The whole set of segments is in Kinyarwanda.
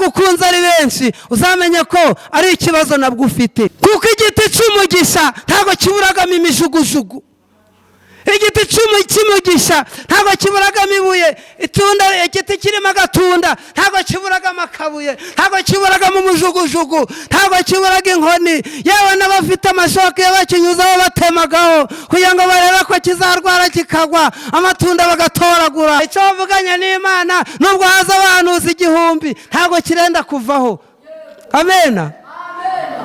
bagukunze ari benshi uzamenye ko ari ikibazo nabwo ufite, kuko igiti cy'umugisha ntabwo kiburagamo imijugujugu. Igiti cy'umugisha ntabwo kiburagamo ibuye, igiti kirimo agatunda ntabwo kiburagamo akabuye, ntabwo kiburagamo umujugujugu, ntabwo kiburaga inkoni. Yewe n'abafite amashoka iyo bakinyuzaho batemagaho kugira ngo barebe ko kizarwara kikagwa, amatunda bagatoragura. Icyo bavuganye n'Imana nubwo haza abahanuzi 1000 ntabwo kirenda kuvaho. Amena.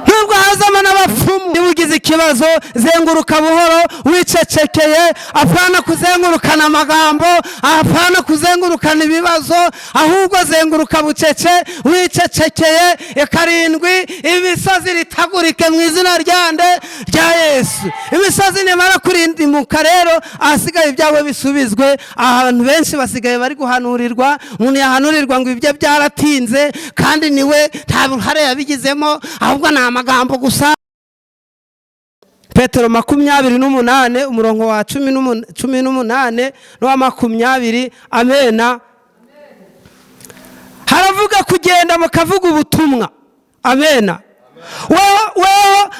Nubwo hazamo n'abapfumu. Niba ugize ikibazo zenguruka buhoro wicecekeye, apana kuzengurukana amagambo, apana kuzengurukana ibibazo, ahubwo zenguruka bucece wicecekeye. 7 imisozi ritagurike mu izina rya Yesu. Imisozi nimara kurindimuka rero ahasigaye ibyawe bisubizwe. Abantu benshi basigaye bari guhanurirwa, umuntu yahanurirwa ngo ibyo byaratinze kandi niwe nta ruhare yabigizemo, ahubwo ni amagambo gusa. Petero 28 umurongo wa 18 n'uwa 20. Amena. Haravuga kugenda mukavuga ubutumwa. Amena. Weho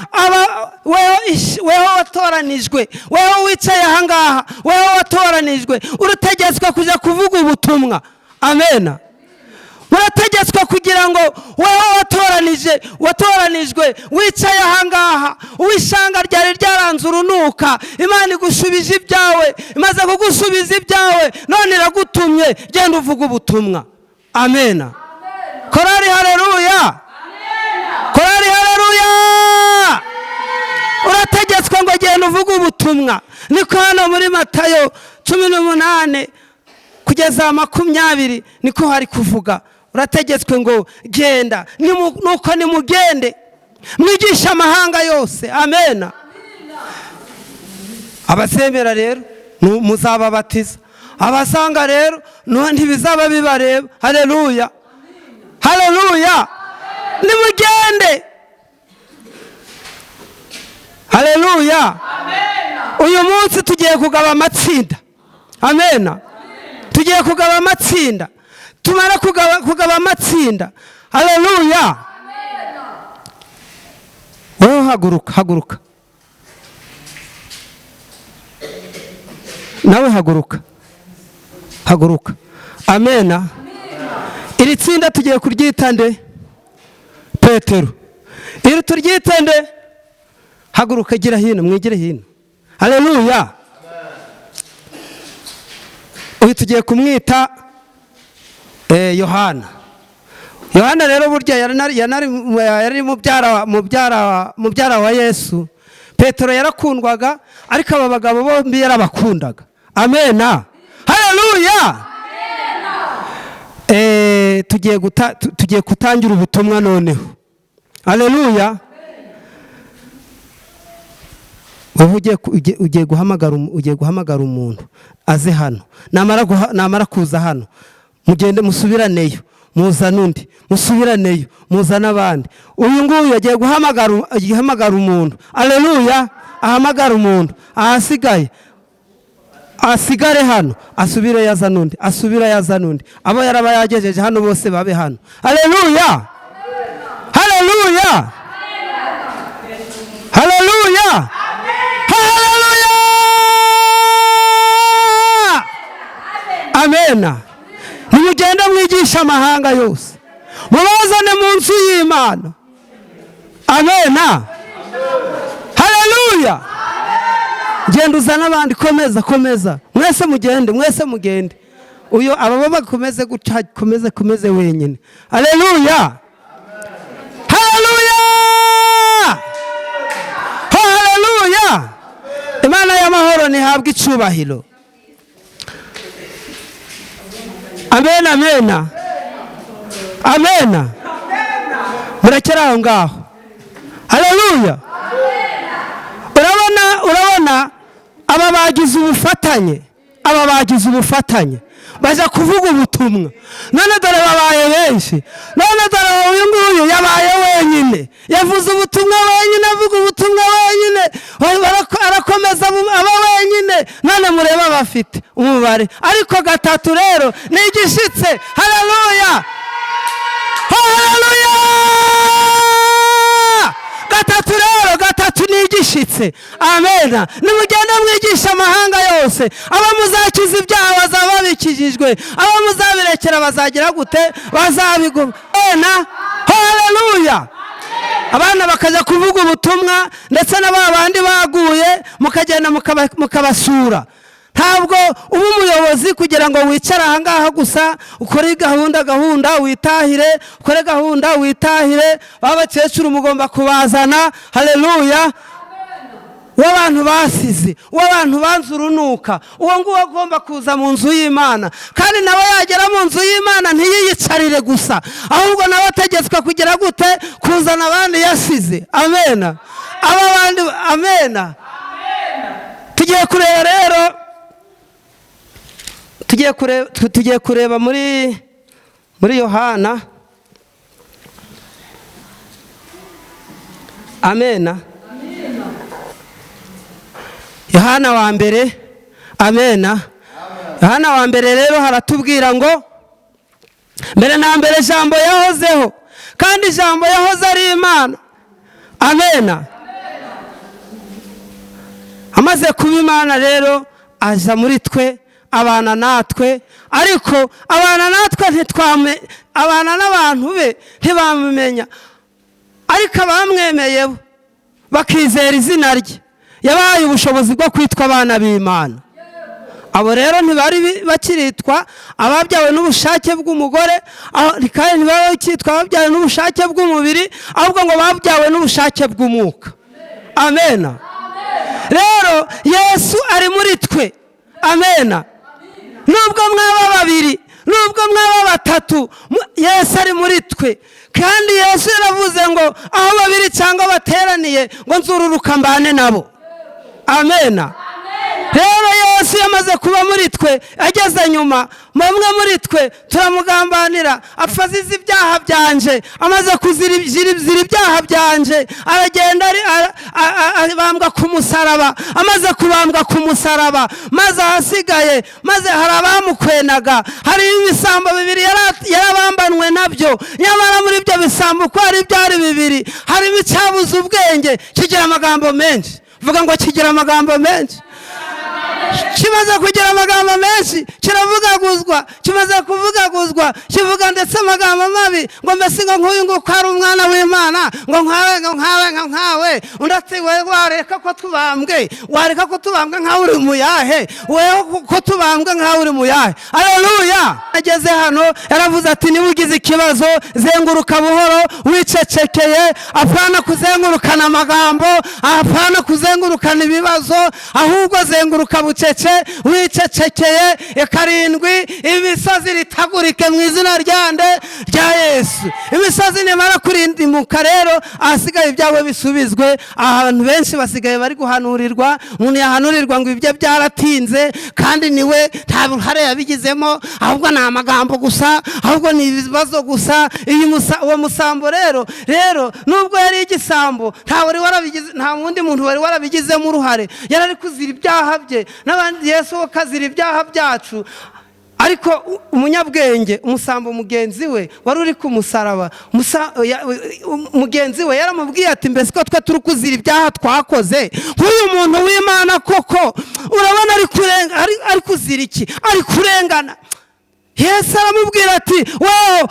watoranijwe, weho wicaye ahangaha, weho watoranijwe urutegetswe kuja kuvuga ubutumwa. Amena. Murategetswe kugira ngo weho watoranijwe wicaye ahangaha, uwishanga ryari ryaranze urunuka, Imana igushubije ibyawe, imaze kugusubiza ibyawe, none iragutumye genda uvuga ubutumwa. Amena. Korari haleluya. Korari haleluya. Urategetswe ngo genda uvuga ubutumwa. Niko hano muri Matayo 18 kugeza 20 niko hari kuvuga. Urategetswe ngo genda, nuko nimugende mwigisha amahanga yose. Amena. Abasembera rero muzababatiza, abasanga rero ntibizaba bibareba. Haleluya. Haleluya. Nimugende. Haleluya. Uyu munsi tugiye kugaba amatsinda. Amena. Tugiye kugaba amatsinda. Tumara kugaba amatsinda. Haleluya. Wewe haguruka. Nawe haguruka. Amena. Iri tsinda tugiye kuryita nde? Petero. Iri turyita nde? Haguruka, gira hino, mwigire hino. Haleluya. Uyu tugiye kumwita Yohana. Yohana rero burya yari mubyara wa Yesu. Petero yarakundwaga ariko aba bagabo bombi yarabakundaga. Amena. Haleluya. Tugiye gutangira ubutumwa noneho. Haleluya. Ugiye guhamagara umuntu aze hano. Namara kuza hano mugende musubiraneyo, muzana undi, musubiraneyo, muzana abandi. Uyu nguyu yagiye guhamagara umuntu. Haleluya. Ahamagara umuntu, ahasigaye asigare hano, asubire yazana undi, abo yaraba yagejeje hano bose babe hano. Haleluya. Haleluya. Haleluya. Haleluya. Amena. Nimugende mwigisha amahanga yose, mubazane mu nzu y'Imana. Amena. Haleluya. Genda uzana abandi, komeza. Mwese mugende. Uyo ababa komeze guca, komeze wenyine. Haleluya. Haleluya. Haleluya. Imana y'amahoro nihabwe icubahiro. Amena. Murekera aho ngaho. Haleluya. Urabona aba bagize ubufatanye baza kuvuga ubutumwa. None dore babaye benshi. None dore uyu nguyu yabaye wenyine, yavuze ubutumwa wenyine, avuga ubutumwa wenyine, arakomeza aba wenyine. None mureba bafite umubare, ariko gatatu rero ni igishitse. Haleluya. birashitse. Amena. Nimugende mwigisha amahanga yose, abo muzakiza ibyaha bazaba babikijijwe, abo muzabirekera bazagira gute? Bazabiguma. Amena. Haleluya. Abana bakajya kuvuga ubutumwa, ndetse na babandi baguye mukagenda mukabasura. Ntabwo uba umuyobozi kugira ngo wicare ahangaha gusa ukore gahunda witahire, ukore gahunda witahire. Abakecuru mugomba kubazana. Haleluya. W'abantu basize, w'abantu banze urunuka, uwo nguwo agomba kuza mu nzu y'Imana, kandi nawe yagera mu nzu y'Imana ntiyiyicarire gusa, ahubwo nawe ategetswe kugira gute? Kuzana abandi yasize. Amena. Aba bandi. Amena. Tugiye kureba rero, tugiye kureba muri Yohana. Amena. Yohana wa mbere. Amena. Yohana wa mbere rero haratubwira ngo mbere na mbere ijambo yahozeho, kandi ijambo yahoze ari Imana. Amena. Amaze kuba Imana rero aza muri twe, abana natwe, ariko abana natwe abana n'abantu be ntibamumenya, ariko abamwemeye bakizera izina rye yabaye ubushobozi bwo kwitwa abana b'Imana. Abo rero ntibari bakiritwa ababyawe n'ubushake bw'umugore, kandi ntibari bakitwa ababyawe n'ubushake bw'umubiri, ahubwo ngo babyawe n'ubushake bw'umwuka. Amena. Rero Yesu ari muri twe. Amena. Nubwo mwaba babiri, nubwo mwaba batatu, Yesu ari muri twe. Kandi Yesu yaravuze ngo aho babiri cyangwa bateraniye ngo nzururuka mbane nabo. Amena. Rero Yesu yamaze kuba muri twe, ageze nyuma, bamwe muri twe turamugambanira, afaziza ibyaha byanje, amaze kuzira ibyaha byanje, aragenda abambwa ku musaraba. Amaze kubambwa ku musaraba, maze ahasigaye, maze hari abamukwenaga, hari ibisambo bibiri yarabambanwe nabyo, nyamara muri ibyo bisambo uko ari byari bibiri, harimo icyabuze ubwenge kigira amagambo menshi. Vuga ngo kigira amagambo menshi. Kimaze kugira amagambo menshi kiravugaguzwa, kimaze kuvugaguzwa kivuga ndetse amagambo mabi, ngo mbese ngo nk'uyu ngo ari umwana w'Imana, ngo nkawe undati we wareka ko tubambwe, wareka ko tubambwe nkawe uri muyahe, weho ko tubambwe nkawe uri muyahe. Haleluya. Ageze hano yaravuze ati niba ugize ikibazo zenguruka buhoro wicecekeye, apana kuzengurukana amagambo, apana kuzengurukana ibibazo, ahubwo zenguruka bucece wicecekeye. Karindwi, imisozi ritagurike mu izina rya Yesu. Imisozi nimara kurindimuka rero ahasigaye ibyawe bisubizwe. Abantu benshi basigaye bari guhanurirwa, umuntu yahanurirwa ngo ibyo byaratinze, kandi niwe nta ruhare yabigizemo, ahubwo ni amagambo gusa, ahubwo ni ibibazo gusa. Uwo musambo rero nubwo yari igisambo, nta wundi muntu wari warabigizemo uruhare, yarari kuzira ibyaha bye, n'abandi Yesu akazira ibyaha byacu. Ariko umunyabwenge, umusambo mugenzi we wari uri ku musaraba, mugenzi we yaramubwiye ati mbese ko twe turi kuzira ibyaha twakoze, nk'uyu muntu w'Imana koko urabona ari kuzira iki? Ari kurengana. Yesu aramubwira ati wowe,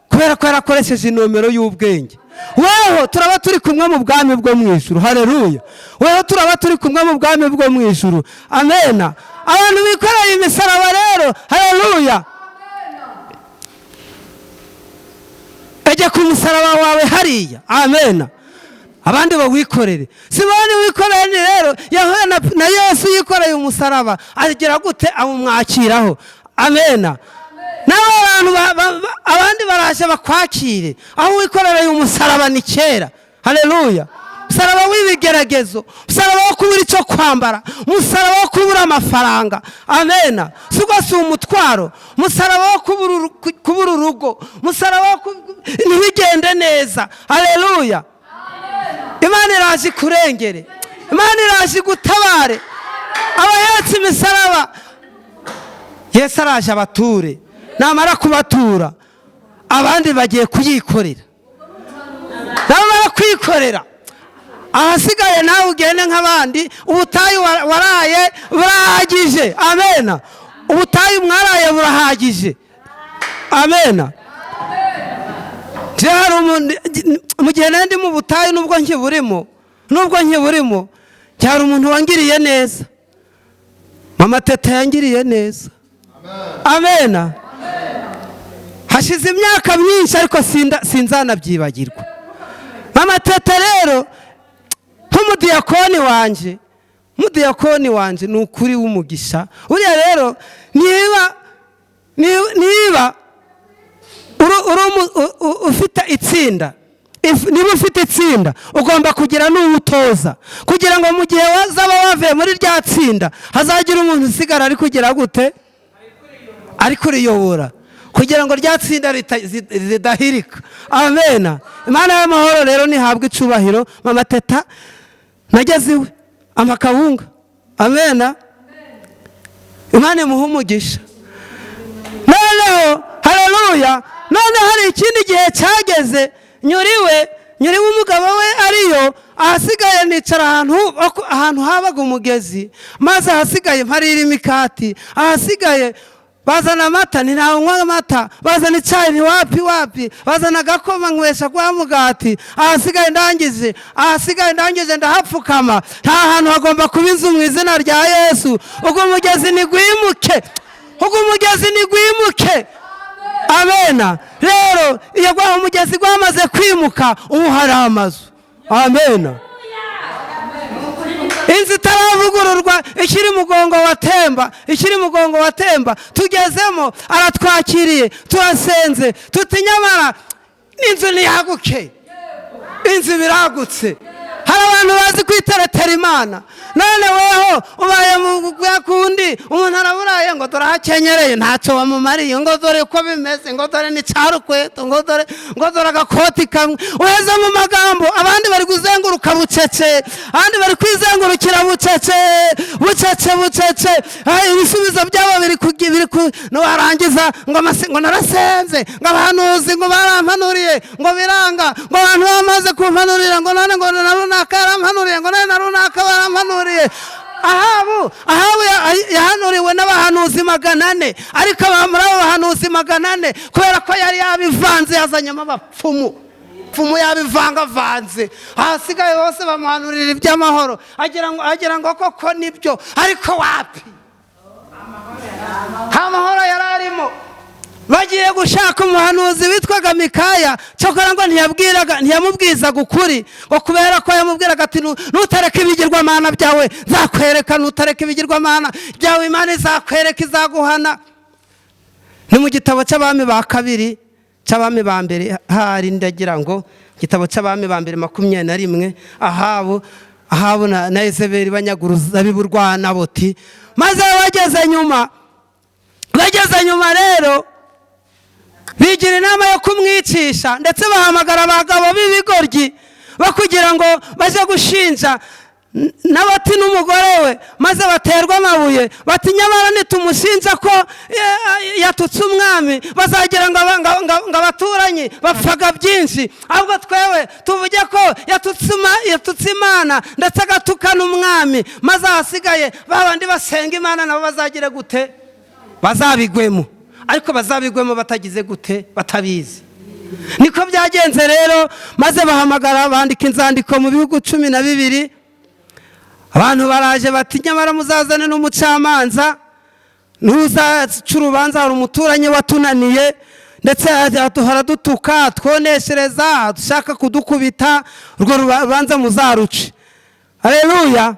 kubera ko yarakoresheje inomero y'ubwenge, weho turaba turi kumwe mu bwami bwo mu ijuru. Haleluya. Weho turaba turi kumwe mu bwami bwo mu ijuru. Amena. Abantu bikoreye imisaraba rero. Haleluya. Ejya ku musaraba wawe hariya. Amena. Abandi bawikorere. Simoni wikoreye rero yahuye na Yesu yikoreye umusaraba, agira gute? Amumwakiraho. Amena. Nawe abandi baraje bakwakire, aho wikorereye umusaraba ni kera. Haleluya. Umusaraba w'ibigeragezo, umusaraba wo kubura icyo kwambara, umusaraba wo kubura amafaranga. Amena. Si umutwaro, umusaraba wo kubura urugo, umusaraba wo ntibigende neza. Haleluya. Imana iraje kurengere, Imana iraje gutabare abayatsi imisaraba. Yesu araje abature, namara kubatura abandi bagiye kuyikorera, namara kwikorera ahasigaye nawe ugende nk'abandi. Ubutayu waraye burahagije. Amena. Ubutayu mwaraye burahagije. Amena. Mu gihe nandi mu butayu nubwo nkiburimo cyari umuntu wangiriye neza. Mama Teta yangiriye neza. Amena. Hashize imyaka myinshi ariko sinzanabyibagirwa. Mama Teta rero nk'umudiyakoni wanje ni ukuri w'umugisha. Uriya rero niba ufite itsinda, niba ufite itsinda ugomba kugira n'uwutoza kugira ngo mu gihe wazaba wavuye muri rya tsinda hazagira umuntu usigara ari kugira gute, ari kuriyobora kugira ngo rya tsinda ridahirika. Amena. Imana y'amahoro rero nihabwe icubahiro. Mama Teta nageze iwe amakabunga. Amena. Imana imuhe umugisha. Noneho haleluya. None hari ikindi gihe cyageze nyuriwe umugabo we ariyo, ahasigaye nicara ahantu habaga umugezi, maze ahasigaye mparira imikati, ahasigaye bazana amata ntinawe amata, bazana icyayi ntiwapi, bazana agakoma nkwesha kwa mugati, ahasigaye ndangije ndahapfukama. Nta hantu hagomba kuba inzu mu izina rya Yesu. Ubwo umugezi nigwimuke. Amena. Rero iyo gwa umugezi gwamaze kwimuka ubu hari amazu. Amena. Inzu itaravugururwa ikiri mugongo watemba tugezemo aratwakiriye turasenze tuti nyamara inzu niyaguke. Inzu biragutse. Hari abantu bazi kwiteretera Imana. None weho ubaye mu kundi umuntu araburaye ngo turahakenyereye ntacyo wamumariye, ngo dore ko bimeze, ngo dore ni cyarukweto, ngo dore agakoti kamwe. Uheze mu magambo, abandi bari kuzenguruka bucece, abandi bari kwizengurukira bucece. Ibisubizo byabo biri warangiza ngo narasenze, ngo abahanuzi ngo barampanuriye, ngo biranga, ngo abantu bamaze kumpanurira, ngo none ngo narunaka yarampanuriye, ngo none narunaka barampanuriye. Ahabu yahanuriwe n'abahanuzi 400, ariko muri abo bahanuzi 400 kubera ko yari yabivanze yazanyemo abapfumu yabivangavanze, ahasigaye bose bamuhanurira iby'amahoro, agira ngo koko nibyo, ariko wapi amahoro yari arimo. Bagiye gushaka umuhanuzi witwaga Mikaya, cyokora ngo ntiyamubwizaga ukuri, ngo kubera ko yamubwiraga ati nutareka ibigirwamana byawe nzakwereka, nutareka ibigirwamana byawe Imana izakwereka, izaguhana. Ni mu gitabo cy'abami ba kabiri, cy'abami ba mbere, hari ndagira ngo igitabo cy'abami ba mbere 21. Ahabu na Yezebeli banyaguruza biburwana boti, maze bageze nyuma rero bigira inama yo kumwicisha, ndetse bahamagara abagabo b'ibigoryi bakugira ngo baje gushinja Nabati n'umugore we, maze baterwa amabuye, bati nyamara nitumushinja ko yatutse umwami bazagira ngo abaturanye bapfaga byinshi, ahubwo twewe tuvuge ko yatutse Imana ndetse agatukana umwami, maze ahasigaye babandi basenga Imana nabo bazagira gute? Bazabigwemo. Ariko bazabigwemo batagize gute? Batabizi. Niko byagenze rero, maze bahamagara bandika inzandiko mu bihugu 12. Abantu baraje bati nyamara muzazane n'umucamanza, nuzaca urubanza, hari umuturanyi watunaniye ndetse haradutuka twoneshereza, dushaka kudukubita, urwo rubanza muzaruce. Haleluya.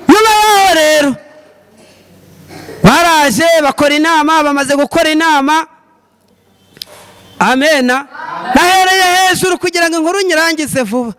Nyuma yaho rero baraje bakora inama, bamaze gukora inama, amena, nahereye hejuru kugira ngo inkuru nyirangize vuba.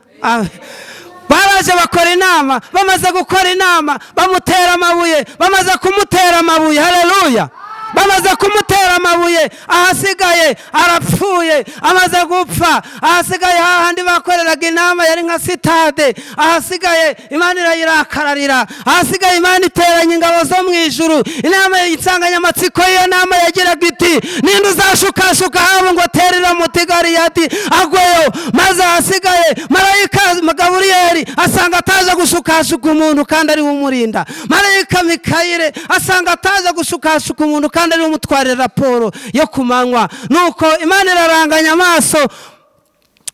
Baraje bakora inama, bamaze gukora inama bamutera amabuye, bamaze kumutera amabuye. Haleluya. Bamaze kumutera amabuye, ahasigaye arapfuye, amaze gupfa, ahasigaye hahandi bakoreraga inama yari nka sitade, ahasigaye Imana irayirakararira, ahasigaye Imana iteranya ingabo zo mu ijuru. Inama y'itsanganyamatsiko y'iyo nama yagiraga iti, ninde uzashukashuka habo ngo terera muti Galiyati agweyo, maze ahasigaye marayika Gaburiyeli asanga ataje gushukashuka umuntu kandi ari we umurinda. Marayika Mikayire asanga ataje gushukashuka umuntu kandi ari we umutwarira raporo yo kumanywa. Nuko Imana iraranganya amaso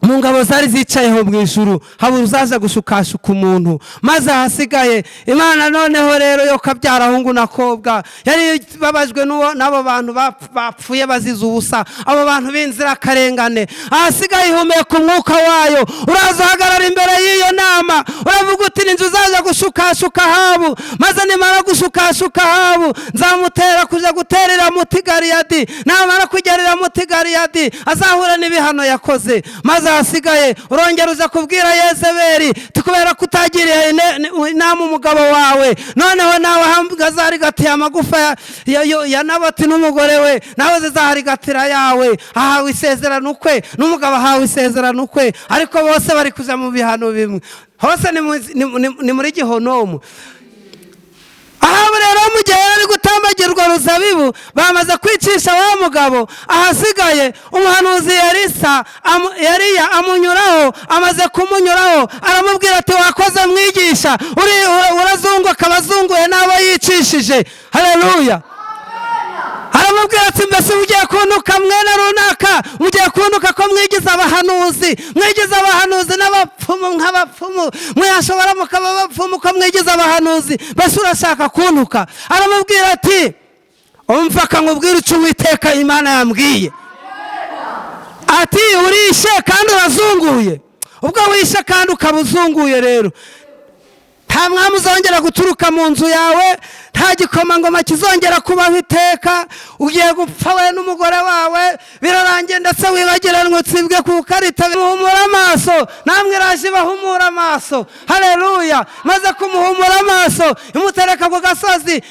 mu ngabo zari zicayeho mu ijuru, habura uzaza gushukashuka umuntu. Maze ahasigaye Imana noneho rero yo kabyara hungu na kobwa yari babajwe n'abo bantu bapfuye bazize ubusa, abo bantu b'inzira karengane. Ahasigaye ihumeka umwuka wayo, uraza uhagarara imbere y'iyo nama, uravuga uti ninjye uzaza gushukashuka Ahabu, maze nimara gushukashuka Ahabu nzamutera kuja guterera muti Galiyadi, namara kugerera muti Galiyadi azahura n'ibihano yakoze. Maze ahasigaye urongera uza kubwira Yezebeli tukubera kutagiriye inama umugabo wawe, noneho nawe hazarigatira amagufa ya Naboti n'umugore we, nawe zizaharigatira yawe. Ahawe isezerano ukwe n'umugabo ahawe isezerano ukwe, ariko bose bari kuza mu bihano bimwe, hose ni muri Gihonomu. Ahabu rero mu gihe yari gutambagirwa ruzabibu bamaze kwicisha wa mugabo, ahasigaye umuhanuzi Eliya amunyuraho. Amaze kumunyuraho aramubwira ati wakoze mwigisha, urazunguka abazunguye n'abo yicishije. Haleluya. Aramubwira ati mbese mugiye kuntuka mwene runaka, mugiye kuntuka ko mwigize abahanuzi n'abapfumu nk'abapfumu, mwashobora mukaba abapfumu ko mwigize abahanuzi, mbese urashaka kuntuka? Aramubwira ati umva nkubwire icyo Uwiteka Imana yambwiye, ati urishe kandi urazunguye. Ubwo wishe kandi ukaba uzunguye rero nta mwami uzongera guturuka mu nzu yawe, nta gikomangoma kizongera kubaho iteka. Ugiye gupfa we n'umugore wawe, birarangiye ndetse wibagiranwe utsibwe ku karita. Muhumura amaso, namwe iraje bahumura amaso. Haleluya. Maze kumuhumura amaso imutereka ku gasozi,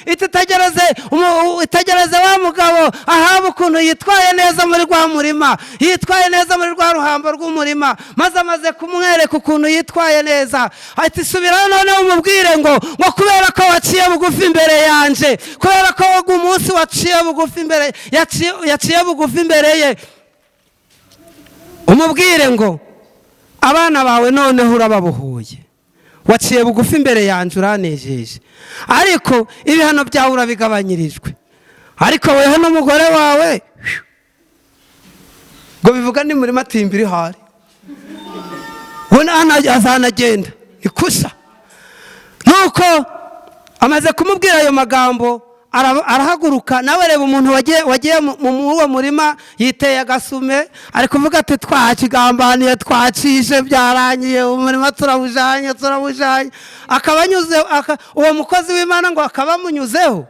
itegereze wa mugabo Ahabu ukuntu yitwaye neza muri rwa murima, yitwaye neza muri rwa ruhambo rw'umurima. Maze amaze kumwereka ukuntu yitwaye neza, ati subirayo noneho umubwire ngo kubera ko waciye bugufi imbere yanje, kubera ko umunsi waciye bugufi imbere yaciye bugufi imbere ye, umubwire ngo abana bawe noneho urababohoye, waciye bugufi imbere yanje uranejeje, ariko ibihano byawe urabigabanyirijwe. Ariko weho n'umugore wawe ngo bivuga ni muri matimbiri hari we azanagenda ikusa. Nuko amaze kumubwira ayo magambo arahaguruka. Nawe reba umuntu wagiye mu uwo murima yiteye agasume, ari kuvuga ati twakigambaniye, twacishe, byarangiye, umurima turabujanye. Akaba anyuze uwo mukozi w'Imana ngo akaba amunyuzeho.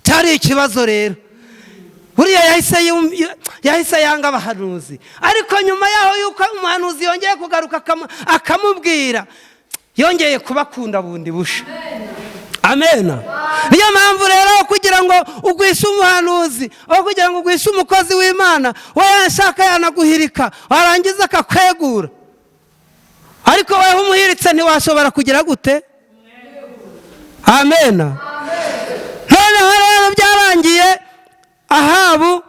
Cyari ikibazo rero. Buriya yahise yanga abahanuzi, ariko nyuma yaho yuko umuhanuzi yongeye kugaruka akamubwira, yongeye kubakunda bundi busha. Amena. Niyo mpamvu rero kugira ngo ugwishe umuhanuzi, aho kugira ngo ugwishe umukozi w'Imana, we yashaka yanaguhirika, warangiza akakwegura. Ariko weho umuhiritse ntiwashobora kugira gute? Amena. Noneho rero byarangiye Ahabu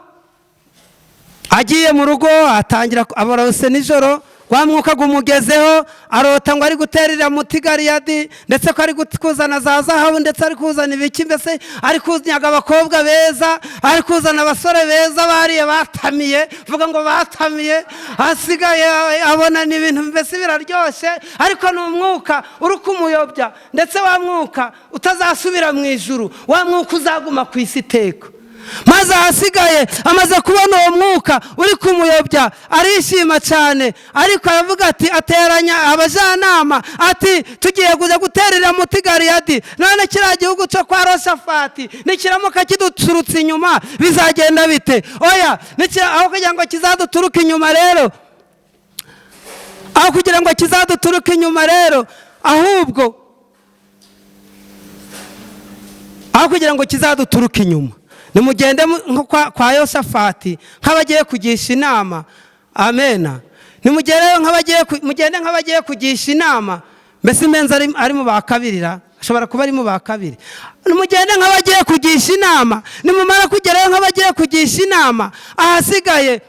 agiye mu rugo, atangira abarose nijoro, wa mwuka gumugezeho, arota ngo ari guterera muti Galiyadi, ndetse ko ari kuzana za zahabu, ndetse ari kuzana ibiki, mbese ari kuznyaga abakobwa beza, ari kuzana abasore beza bariye batamiye, vuga ngo batamiye. Hasigaye abona ni ibintu mbese biraryoshye, ariko ni umwuka uri kumuyobya, ndetse wa mwuka utazasubira mu ijuru, wa mwuka uzaguma ku isi iteka. Maze ahasigaye amaze kubona uwo mwuka uri kumuyobya arishima cyane, ariko aravuga ati ateranya abajyanama, ati tugiye kuza guterera muti Galiyadi, none kiriya gihugu cyo kwa Yehoshafati nikiramuka kiduturutse inyuma bizagenda bite? Oya, aho kugira ngo kizaduturuke inyuma rero, ahubwo aho kugira ngo kizaduturuke inyuma, nimugende kwa Yehoshafati nk'abagiye kugisha inama. Amena. Mugende nk'abagiye kugisha inama, mbese imenza ari mu bakabirira, ashobora kuba ari mu bakabiri. Nimugende nk'abagiye kugisha inama, nimumara kugerayo nk'abagiye kugisha inama, ahasigaye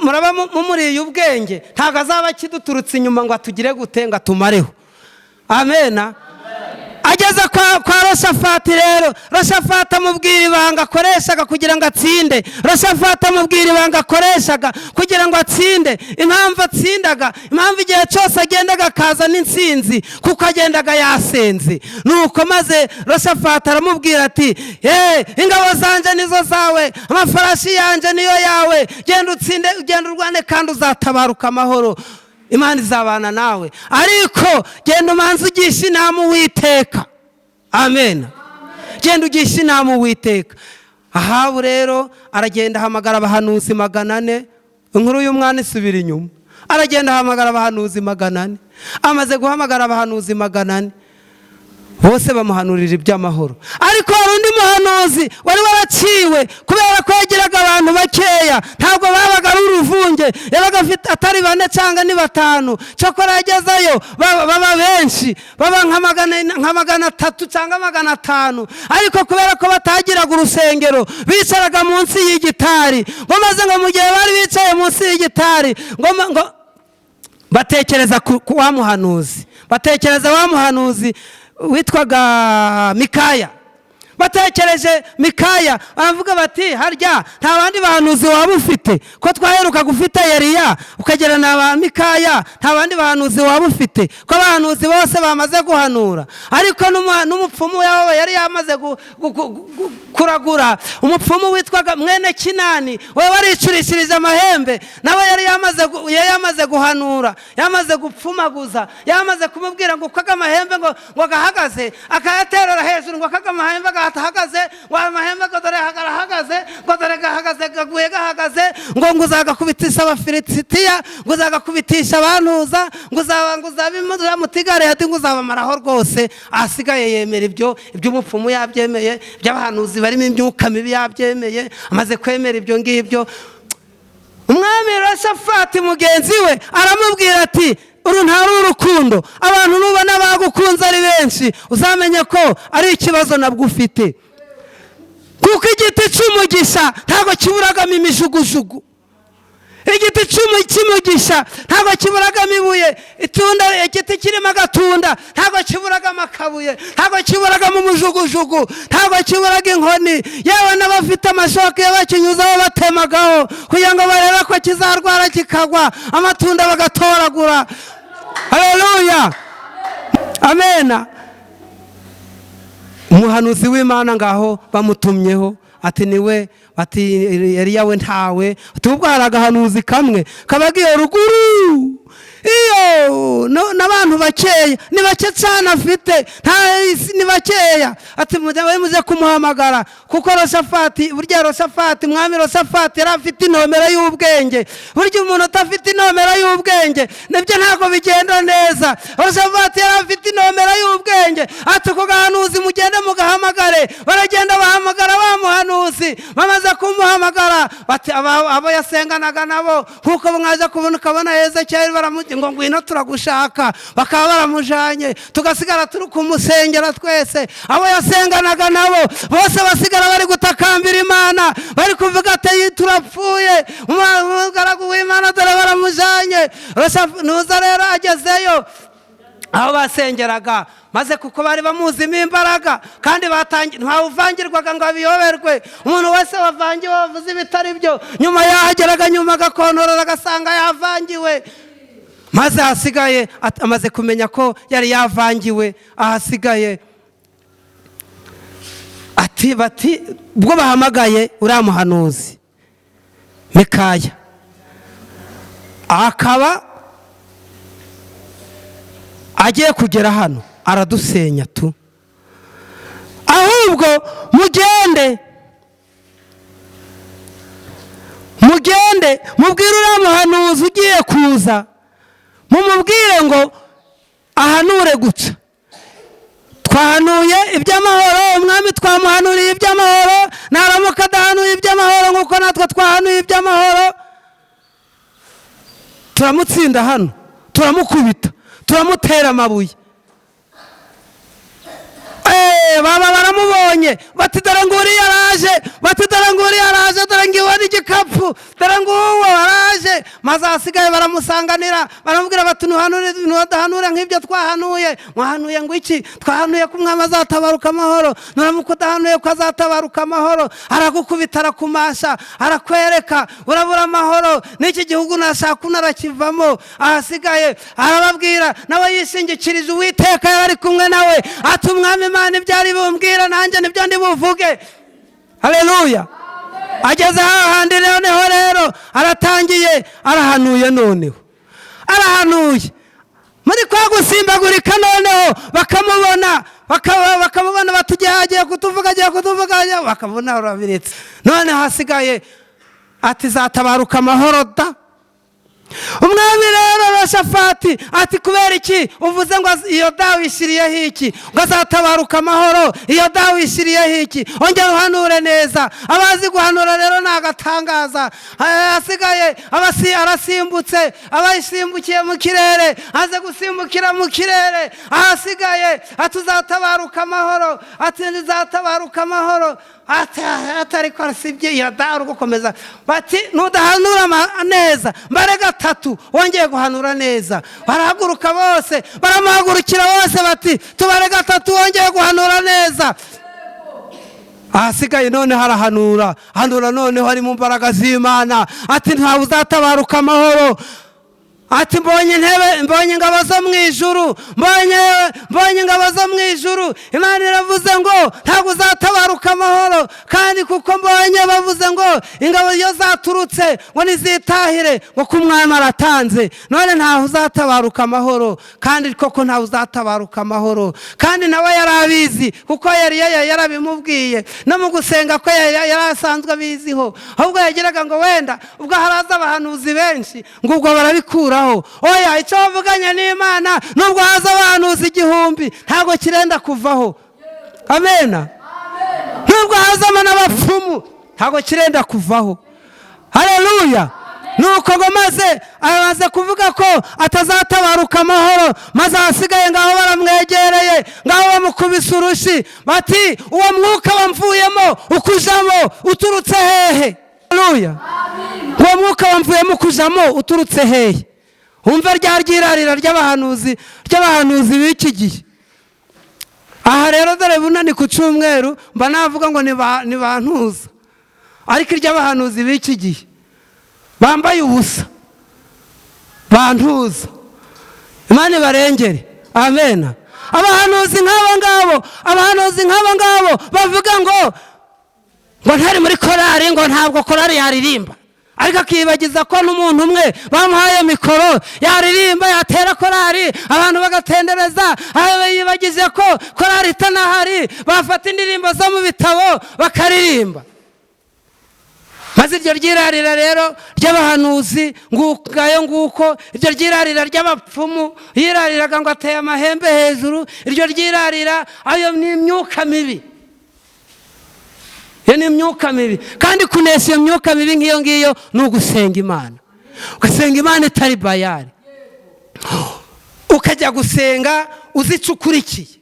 muraba mumuriye ubwenge ntabwo azaba kiduturutse inyuma ngo atugire gute ngo atumareho. Amena. Ageze kwa Yehoshafati rero, Yehoshafati amubwira ibanga akoreshaga kugira ngo atsinde. Yehoshafati amubwira ibanga akoreshaga kugira ngo atsinde. Impamvu atsindaga, impamvu igihe cyose agendaga akaza n'intsinzi, kuko agendaga yasenze. Nuko maze Yehoshafati aramubwira ati ingabo zanje nizo zawe, amafarashi yanje niyo yawe, genda utsinde, ugenda urwane kandi uzatabaruka amahoro. Imana izabana nawe, ariko genda umanze ugisha inama Uwiteka. Amen. Genda ugisha inama Uwiteka. Ahabu rero aragenda ahamagara abahanuzi 400. Inkuru y'umwana isubira inyuma. Aragenda ahamagara abahanuzi 400. Amaze guhamagara abahanuzi 400, bose bamuhanurira iby'amahoro. Ariko hari undi muhanuzi wari waraciwe kubera ko yagiraga abantu bakeya, ntabwo babaga ari uruvunge, yabaga afite atari 4 cyangwa ni 5. Cyokora yagezeyo baba benshi, baba nka 300 cyangwa 500. Ariko kubera ko batagiraga urusengero, bicaraga munsi y'igitari. Bamaze ngo mu gihe bari bicaye munsi y'igitari, ngo batekereza ku wa muhanuzi, batekereza wa muhanuzi witwaga Mikaya. Batekereje Mikaya, baravuga bati harya nta bandi bahanuzi waba ufite, ko twaheruka gufite Eliya ukagera na Mikaya, nta bandi bahanuzi waba ufite, ko abahanuzi bose bamaze guhanura. Ariko n'umupfumu yawe yari yamaze kuragura, umupfumu witwaga mwene Kinani, we waricurishirije amahembe, nawe yari yamaze guhanura, yamaze gupfumaguza, yamaze kumubwira ngo kaga amahembe ngo gahagaze, akayaterera hejuru ngo kaga amahembe ahagaze, ngo amahembe ngo dore hahagaze, ngo dore gahagaze, gaguye gahagaze, ngo uzagakubitisha Abafilisitiya, ngo uzagakubitisha abantuza, ngo uzabimudura mutigare hati, ngo uzabamaraho rwose. Asigaye yemera iby'umupfumu yabyemeye, by'abahanuzi barimo imyuka mibi yabyemeye. Amaze kwemera ibyo ngibyo, umwami Yehoshafati mugenzi we aramubwira ati uru ntari urukundo, abantu nubona bagukunze ari benshi uzamenye ko ari ikibazo nabwo ufite, kuko igiti cy'umugisha ntabwo kiburagamo imijugujugu. Igiti cy'umugisha ntabwo kiburagamo ibuye, igiti kirimo agatunda ntabwo kiburagamo akabuye, ntabwo kiburagamo umujugujugu, ntabwo kiburaga inkoni. Yewe n'abafite amashoka iyo bakinyuzaho batemagaho kugira ngo barebe ko kizarwara kikagwa, amatunda bagatoragura. Haleluya. Amena. Umuhanuzi w'Imana ngaho bamutumyeho ati niwe, ati Eliya we ntawe, tubwo hari agahanuzi kamwe kabagiye ruguru. Iyo n'abantu bakeya, ni bake cyane afite, ni bakeya. Ati muze kumuhamagara, kuko Yehoshafati, burya Yehoshafati, mwami Yehoshafati yari afite intomero y'ubwenge. Burya umuntu utafite intomero y'ubwenge nibyo ntabwo bigenda neza. Yehoshafati yari afite intomero y'ubwenge. Ati ku gahanuzi mugende mugahamagare. Baragenda bahamagara wa muhanuzi, bamaze kumuhamagara bati abo yasenganaga nabo, nkuko mwaje kubona ukabona Hezekiya ngo ngwino turagushaka, bakaba baramujanye, tugasigara turi kumusengera twese. Abo yasenganaga nabo bose basigara bari gutakambira Imana, bari kuvuga ati turapfuye, umugaragu w'Imana dore baramujanye. Nuza rero agezeyo aho basengeraga, maze kuko bari bamuzimo imbaraga kandi ntawuvangirwaga ngo abiyoberwe. Umuntu wese wavangiwe wavuze ibitari byo, nyuma yahageraga, nyuma agakontorora agasanga yavangiwe. Maze hasigaye amaze kumenya ko yari yavangiwe, ahasigaye ati bati ubwo bahamagaye uriya muhanuzi Mikaya, akaba agiye kugera hano aradusenya tu, ahubwo mugende mubwire uriya muhanuzi ugiye kuza, mumubwire ngo ahanure guca. Twahanuye iby'amahoro, umwami twamuhanuriye iby'amahoro, naramuka adahanuye iby'amahoro nk'uko natwe twahanuye iby'amahoro, turamutsinda hano, turamukubita, turamutera amabuye. baba baramubonye, bati dore nguri yaraje, bati dore nguri yaraje, dore ngiwe n'igikoni igikapu dore nguwo waraje maze ahasigaye baramusanganira baramubwira bati ntudahanure nk'ibyo twahanuye. Mwahanuye ngo iki? Twahanuye ko umwami azatabaruka amahoro. Nuramuka udahanuye ko azatabaruka amahoro aragukubita arakumasha arakwereka urabura amahoro n'iki gihugu nashaka unarakivamo. Ahasigaye arababwira nawe yishingikirije Uwiteka yari kumwe nawe ati umwami Imana ibyari bumbwira nanjye nibyo ndi buvuge. Haleluya. Ageze hahandi noneho rero aratangiye arahanuye. Noneho arahanuye muri kwa gusimbagurika noneho bakamubona batugiye kutuvuga bakabona urabiretse. None hasigaye ati zatabaruka amahoro da. Umwami rero Yehoshafati ati kubera iki uvuze ngo iyo dawe ishiriyeho iki? Ngo azatabaruka amahoro, iyo dawe ishiriyeho iki? Ongera uhanure neza. Abazi guhanura rero nagatangaza. Hasigaye arasimbutse, abayisimbukiye mu kirere aze gusimbukira mu kirere. Ahasigaye atuzatabaruka amahoro, ati nzatabaruka amahoro. Atari ko sibye ya daru gukomeza bati nudahanura neza mbare gatatu wongeye guhanura neza. Barahaguruka bose baramuhagurukira bose bati tubare gatatu wongeye guhanura neza. Ahasigaye none harahanura none hari mu mbaraga z'Imana. Ati ntawe uzatabaruka amahoro. Ati mbonye ingabo zo mu ijuru, mbonye ingabo zo mu ijuru. Imana iravuze ngo ntabwo uzatabaruka amahoro, kandi kuko mbonye bavuze ngo ingabo iyo zaturutse ngo nizitahire ngo ko umwami aratanze. None ntawe uzatabaruka amahoro, kandi koko ntawe uzatabaruka amahoro. Kandi nawe yarabizi kuko yari yarabimubwiye no mu gusenga ko yari asanzwe abiziho. Ahubwo yagiraga ngo wenda ubwo haraza abahanuzi benshi ngo ubwo barabikura. Oya, icyo wavuganye n'Imana nubwo haza abahanuzi 1000 ntabwo kirenda kuvaho. Amena. Nubwo hazamo n'abapfumu ntabwo kirenda kuvaho. Haleluya. Nuko ngo maze kuvuga ko atazatabaruka amahoro, maze ahasigaye ngaho baramwegereye, ngaho bamukubise urushi bati uwo mwuka wamvuyemo ukujamo uturutse hehe? Haleluya. Uwo mwuka wamvuyemo ukujamo uturutse hehe? Umva ryarira ry'abahanuzi b'iki gihe. Aha rero dore bunani ku cyumweru mba navuga ngo ni bantuza, ariko iry'abahanuzi b'iki gihe bambaye ubusa bantuza. Imana ibarengere. Amena. Abahanuzi nk'abo ngabo bavuga ngo ntari muri korari, ngo ntabwo korari yaririmba, ariko akibagiza ko n'umuntu umwe bamuhaye mikoro yaririmba yatera korari abantu bagatendereza. Yibagize ko korari itanahari bafata indirimbo zo mu bitabo bakaririmba. Maze iryo ryirarira rero ry'abahanuzi nguko iryo ryirarira ry'abapfumu yirariraga ngo ateye amahembe hejuru. Iryo ryirarira ayo ni imyuka mibi. Iyo ni imyuka mibi, kandi kunesha iyo myuka mibi nk'iyo ngiyo ni ugusenga Imana. Ugasenga Imana itari bayari, ukajya gusenga uzica ukurikiye,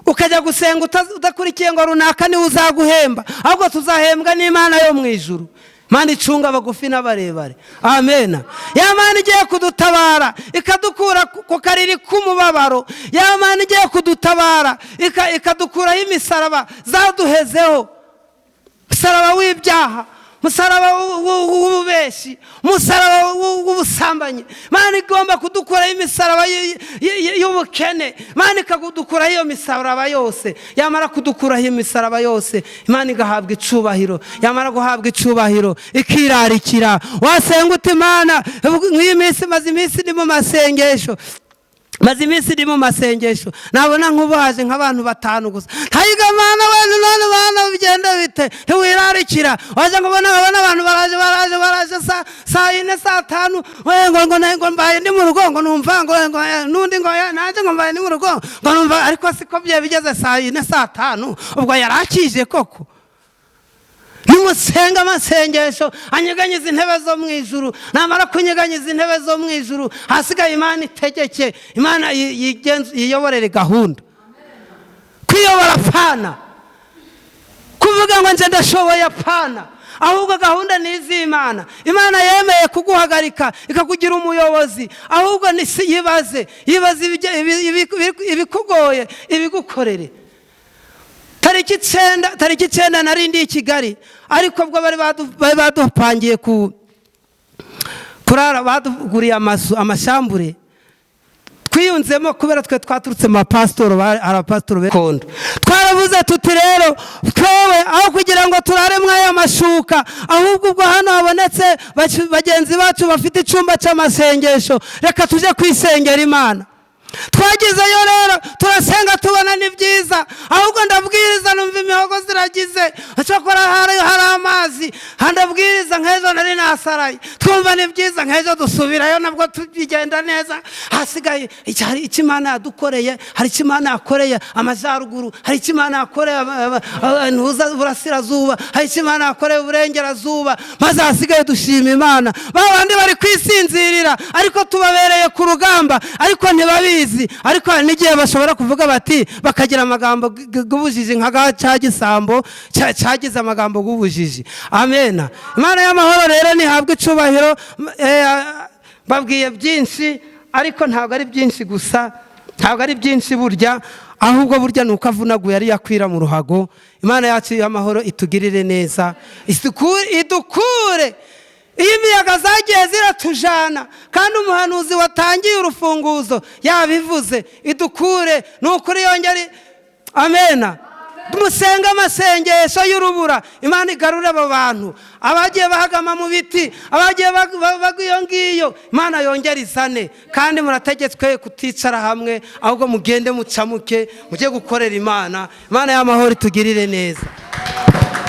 ukajya gusenga udakurikiye ngo runaka niwe uzaguhemba, ahubwo tuzahembwa n'Imana yo mu ijuru. Imana icunga abagufi n'abarebare. Amena. Ya Mana igiye kudutabara ikadukura ku kariri k'umubabaro. Ya Mana igiye kudutabara ikadukuraho imisaraba zaduhezeho, musaraba w'ibyaha, musaraba w'ububeshi, musaraba w'ubusambanyi. Imana igomba kudukuraho imisaraba y'ubukene. Imana ikadukuraho iyo misaraba yose. Yamara kudukuraho imisaraba yose, Imana igahabwa icubahiro. Yamara guhabwa icubahiro ikirarikira. Wasenga uti Imana nk'iyi minsi maze iminsi ndi mu masengesho, nabona nk'ubaje nk'abantu 5 gusa. Ntayiga Mana wene none bana bigenda bite? Ntiwirarikira. Waje ngubona abantu baraje saa 4 saa 5 ngo mbaye ndi mu rugo ngo numva ngo nundi ngo naje ngo mbaye ndi mu rugo ngo numva, ariko siko bye bigeze saa 4 saa 5 ubwo yarakije koko. Nimusenga amasengesho anyeganyiza intebe zo mu ijuru. Namara kunyeganyiza intebe zo mu ijuru, hasigaye Imana itegeke, Imana yiyoborere gahunda. Kwiyobora apana kuvuga ngo nje ndashoboye apana, ahubwo gahunda ni iz'Imana. Imana yemeye kuguhagarika ikakugira umuyobozi, ahubwo yibaze ibikugoye ibigukorere. Tariki 9 narindi i Kigali, ariko bwo bari badupangiye kurara, baduguriye amashambure twiyunzemo kubera twe twaturutse mu pastor bekondo. Twaravuze tuti rero twewe aho kugira ngo turare mwaya mashuka, ahubwo ubwo hano habonetse bagenzi bacu bafite icumba cy'amasengesho, reka tuje kwisengera Imana. Twagizeyo rero turasenga tubona ni byiza, ahubwo ndabwiriza numva imihogo ziragize, cyokora hari amazi, ndabwiriza nk'ejo nari nasaraye, twumva ni byiza nk'ejo dusubirayo nabwo tugenda neza. Hasigaye hari icyo Imana yadukoreye, hari icyo Imana yakoreye amajyaruguru, hari icyo Imana yakoreye burasirazuba, hari icyo Imana yakoreye uburengerazuba, maze hasigaye dushima Imana. Babandi bari kwisinzirira ariko tubabereye ku rugamba, ariko ntibabizi. Ariko n'igihe bashobora kuvuga bati bakagira amagambo gubujiji nka cya gisambo cyagize amagambo gubujiji. Amen. Imana y'amahoro rero nihabwe icubahiro. Babwiye byinshi, ariko ntabwo ari byinshi gusa, ntabwo ari byinshi burya, ahubwo burya nuko avunaguye ari yakwira mu ruhago. Imana yacu y'amahoro itugirire neza, idukure iyi miyaga zagiye ziratujana, kandi umuhanuzi watangiye urufunguzo yabivuze, idukure nukuri yongere. Amena. Musenga amasengesho y'urubura, Imana igarure abo bantu abagiye bahagama mu biti, abagiye bagiyo ngiyo, Imana yongere izane. Kandi murategetswe kuticara hamwe, ahubwo mugende mucamuke mujye gukorera Imana. Imana y'amahoro itugirire neza.